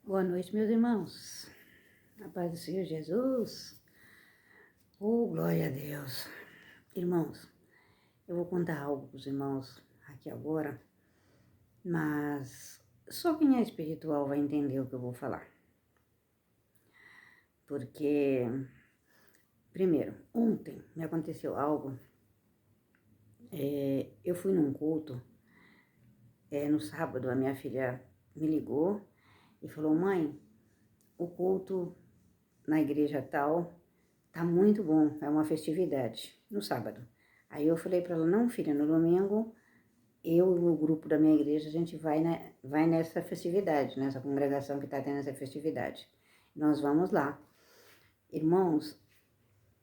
Boa noite, meus irmãos. Na paz do Senhor Jesus. Oh, glória a Deus. Irmãos, eu vou contar algo para os irmãos aqui agora, mas só quem é espiritual vai entender o que eu vou falar. Porque, primeiro, ontem me aconteceu algo. Eu fui num culto, no sábado, a minha filha me ligou e falou: mãe, o culto na igreja tal tá muito bom, é uma festividade, no sábado. Aí eu falei para ela: não, filha, no domingo eu e o grupo da minha igreja, a gente vai nessa festividade, nessa congregação que está tendo essa festividade. Nós vamos lá. Irmãos,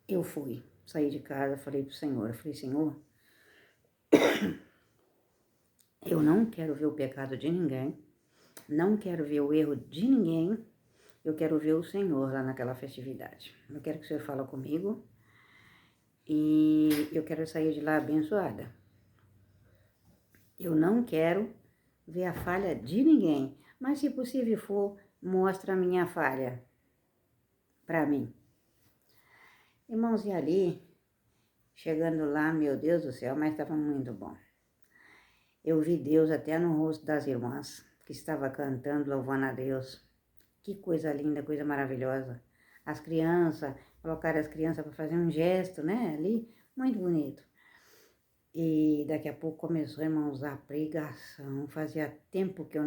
eu fui, saí de casa, falei pro Senhor, eu falei: Senhor, eu não quero ver o pecado de ninguém, não quero ver o erro de ninguém, eu quero ver o Senhor lá naquela festividade. Eu quero que o Senhor fale comigo e eu quero sair de lá abençoada. Eu não quero ver a falha de ninguém, mas se possível for, mostra a minha falha para mim. Irmãos, e ali, chegando lá, meu Deus do céu, mas estava muito bom. Eu vi Deus até no rosto das irmãs, que estava cantando, louvando a Deus. Que coisa linda, coisa maravilhosa. As crianças, colocaram as crianças para fazer um gesto, né, ali, muito bonito. E daqui a pouco começou, irmãos, a pregação. Fazia tempo que eu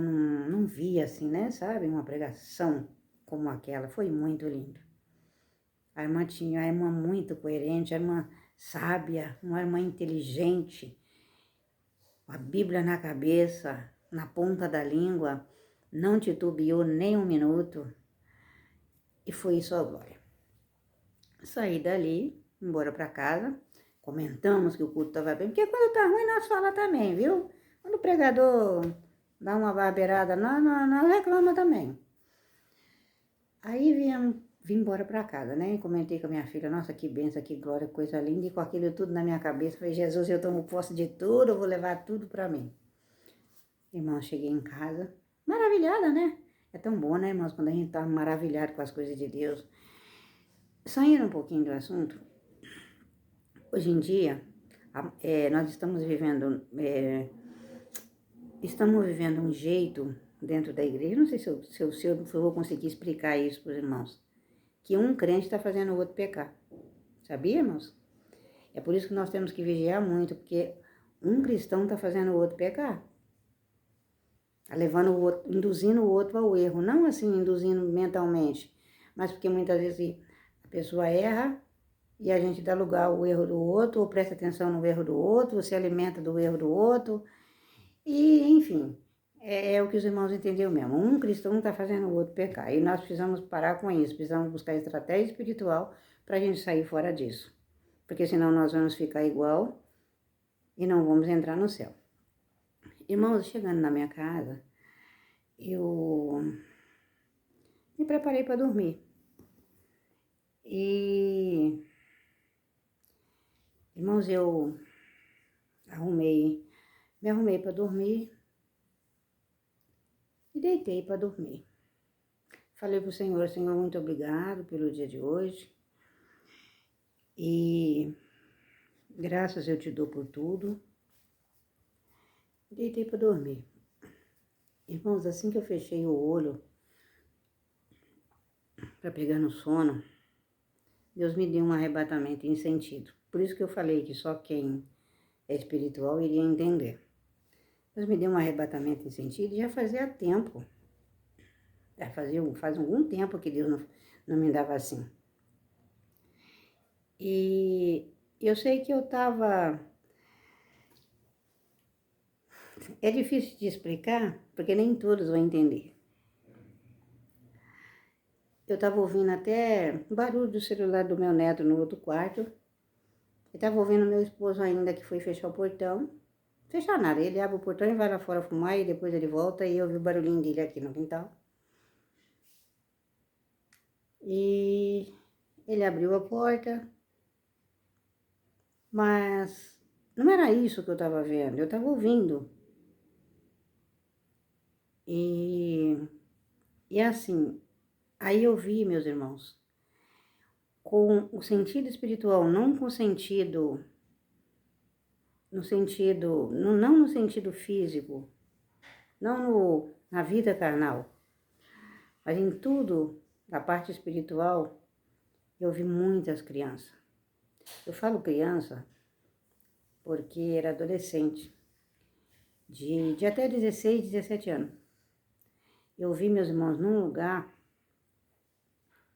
não via assim, né, sabe, uma pregação como aquela. Foi muito lindo. A irmã tinha, a irmã muito coerente, a irmã sábia, uma irmã inteligente, a Bíblia na cabeça, na ponta da língua, não titubeou nem um minuto, e foi isso a glória. Saí dali, embora para casa, comentamos que o culto estava bem, porque quando tá ruim nós fala também, viu? Quando o pregador dá uma barbeirada, nós reclama também. Aí vim embora para casa, né? Comentei com a minha filha: nossa, que benção, que glória, coisa linda. E com aquilo tudo na minha cabeça, falei: Jesus, eu tomo posse de tudo, eu vou levar tudo para mim. Irmão, cheguei em casa, maravilhada, né? É tão bom, né, irmãos, quando a gente tá maravilhado com as coisas de Deus. Saindo um pouquinho do assunto, hoje em dia, nós estamos vivendo um jeito dentro da igreja, não sei se eu vou conseguir explicar isso para os irmãos, que um crente está fazendo o outro pecar. Sabia, irmãos? É por isso que nós temos que vigiar muito, porque um cristão está fazendo o outro pecar. Está levando o outro, induzindo o outro ao erro. Não assim, induzindo mentalmente, mas porque muitas vezes a pessoa erra e a gente dá lugar ao erro do outro, ou presta atenção no erro do outro, ou se alimenta do erro do outro. E, enfim, é o que os irmãos entenderam mesmo. Um cristão está fazendo o outro pecar. E nós precisamos parar com isso, precisamos buscar estratégia espiritual para a gente sair fora disso. Porque senão nós vamos ficar igual e não vamos entrar no céu. Irmãos, chegando na minha casa, eu me preparei para dormir. E, irmãos, eu me arrumei para dormir e deitei para dormir. Falei para o Senhor: Senhor, muito obrigado pelo dia de hoje. E graças eu te dou por tudo. Deitei para dormir. Irmãos, assim que eu fechei o olho para pegar no sono, Deus me deu um arrebatamento em sentido. Por isso que eu falei que só quem é espiritual iria entender. Deus me deu um arrebatamento em sentido e já fazia tempo. Faz algum tempo que Deus não me dava assim. E eu sei que eu estava... É difícil de explicar, porque nem todos vão entender. Eu estava ouvindo até barulho do celular do meu neto no outro quarto. Eu estava ouvindo meu esposo ainda, que foi fechar o portão. Fechar nada, ele abre o portão e vai lá fora fumar, e depois ele volta, e eu ouvi o barulhinho dele aqui no quintal. E ele abriu a porta, mas não era isso que eu estava vendo, eu estava ouvindo. E E assim, aí eu vi, meus irmãos, com o sentido espiritual, não com o sentido, no sentido, não no sentido físico, não na vida carnal, mas em tudo, na parte espiritual, eu vi muitas crianças. Eu falo criança porque era adolescente, de até 16, 17 anos. Eu vi meus irmãos num lugar,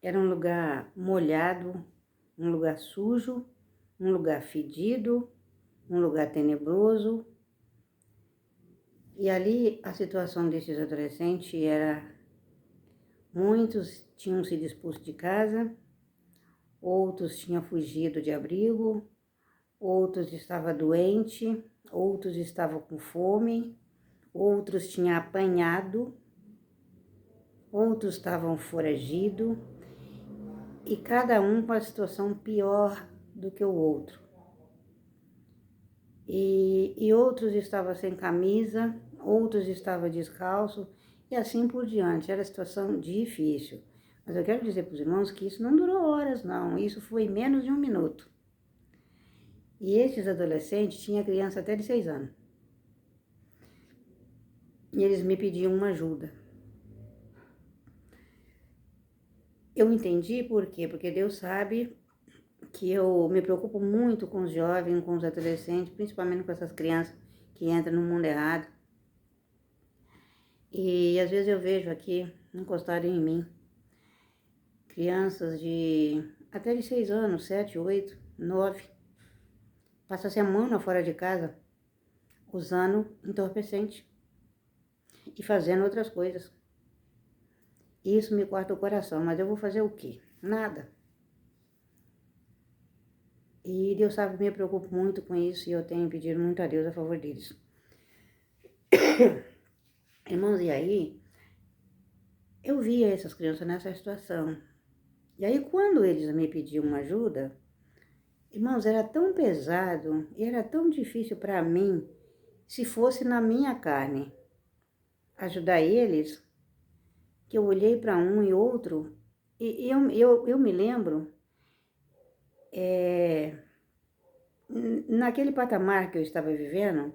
era um lugar molhado, um lugar sujo, um lugar fedido, um lugar tenebroso. E ali a situação desses adolescentes era, muitos tinham sido expulsos de casa, outros tinham fugido de abrigo, outros estavam doentes, outros estavam com fome, outros tinham apanhado, outros estavam foragidos, e cada um com a situação pior do que o outro. E outros estavam sem camisa, outros estavam descalços, e assim por diante. Era situação difícil. Mas eu quero dizer para os irmãos que isso não durou horas, não. Isso foi menos de 1 minuto. E esses adolescentes tinham criança até de 6 anos. E eles me pediam uma ajuda. Eu entendi por quê? Porque Deus sabe que eu me preocupo muito com os jovens, com os adolescentes, principalmente com essas crianças que entram no mundo errado. E às vezes eu vejo aqui, encostado em mim, crianças de até de 6 anos, 7, 8, 9, passa a semana fora de casa usando entorpecente e fazendo outras coisas. Isso me corta o coração, mas eu vou fazer o quê? Nada. E Deus sabe que me preocupo muito com isso e eu tenho pedido muito a Deus a favor deles. Irmãos, e aí eu via essas crianças nessa situação. E aí quando eles me pediam uma ajuda, irmãos, era tão pesado e era tão difícil para mim, se fosse na minha carne, ajudar eles, que eu olhei para um e outro, e eu me lembro, naquele patamar que eu estava vivendo,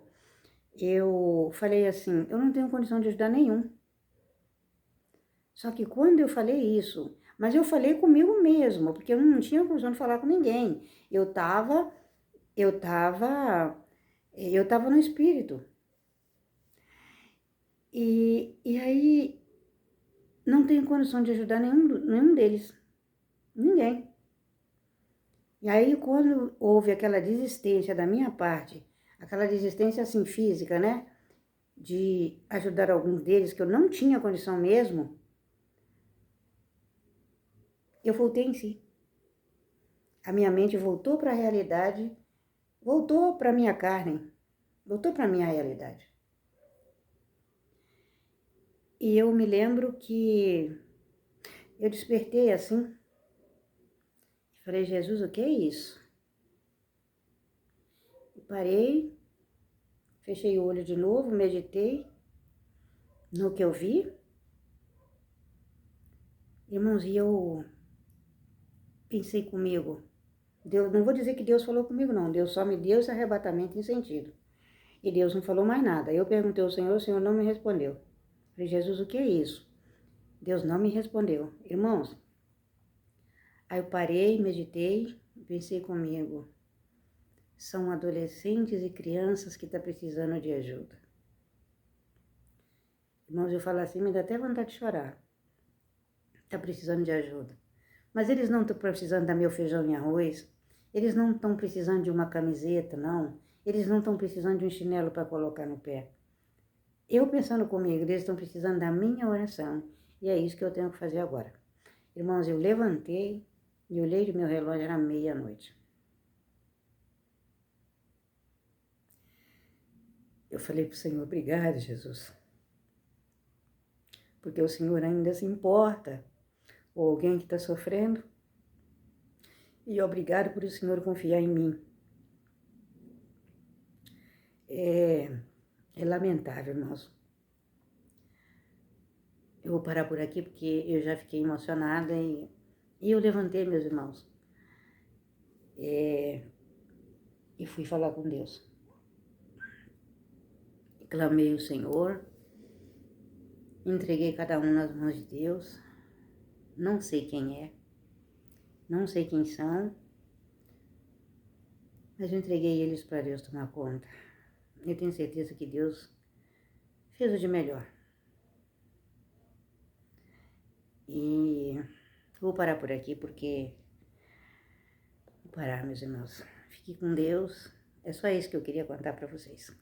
eu falei assim, eu não tenho condição de ajudar nenhum. Só que quando eu falei isso, mas eu falei comigo mesmo, porque eu não tinha condição de falar com ninguém. Eu tava no espírito. E aí não tenho condição de ajudar nenhum deles. Ninguém. E aí quando houve aquela desistência da minha parte, aquela desistência assim física, né? De ajudar alguns deles que eu não tinha condição mesmo, eu voltei em si. A minha mente voltou para a realidade, voltou para a minha carne, voltou para a minha realidade. E eu me lembro que eu despertei assim, falei, Jesus, o que é isso? E parei, fechei o olho de novo, meditei no que eu vi. Irmãos, e eu pensei comigo, Deus, não vou dizer que Deus falou comigo não, Deus só me deu esse arrebatamento em sentido. E Deus não falou mais nada. Eu perguntei ao Senhor, o Senhor não me respondeu. Falei, Jesus, o que é isso? Deus não me respondeu. Irmãos, aí eu parei, meditei, pensei comigo, são adolescentes e crianças que estão precisando de ajuda. Irmãos, eu falo assim, me dá até vontade de chorar. Está precisando de ajuda. Mas eles não estão precisando dar meu feijão e arroz. Eles não estão precisando de uma camiseta, não. Eles não estão precisando de um chinelo para colocar no pé. Eu pensando comigo, eles estão precisando da minha oração. E é isso que eu tenho que fazer agora. Irmãos, eu levantei e olhei do meu relógio, era meia-noite. Eu falei para o Senhor, obrigado, Jesus. Porque o Senhor ainda se importa com alguém que está sofrendo. E obrigado por o Senhor confiar em mim. É lamentável, irmãos. Eu vou parar por aqui porque eu já fiquei emocionada e eu levantei, meus irmãos, e fui falar com Deus. Clamei o Senhor, entreguei cada um nas mãos de Deus. Não sei quem é, não sei quem são, mas eu entreguei eles para Deus tomar conta. Eu tenho certeza que Deus fez o de melhor. E vou parar por aqui porque... Vou parar, meus irmãos. Fique com Deus. É só isso que eu queria contar para vocês.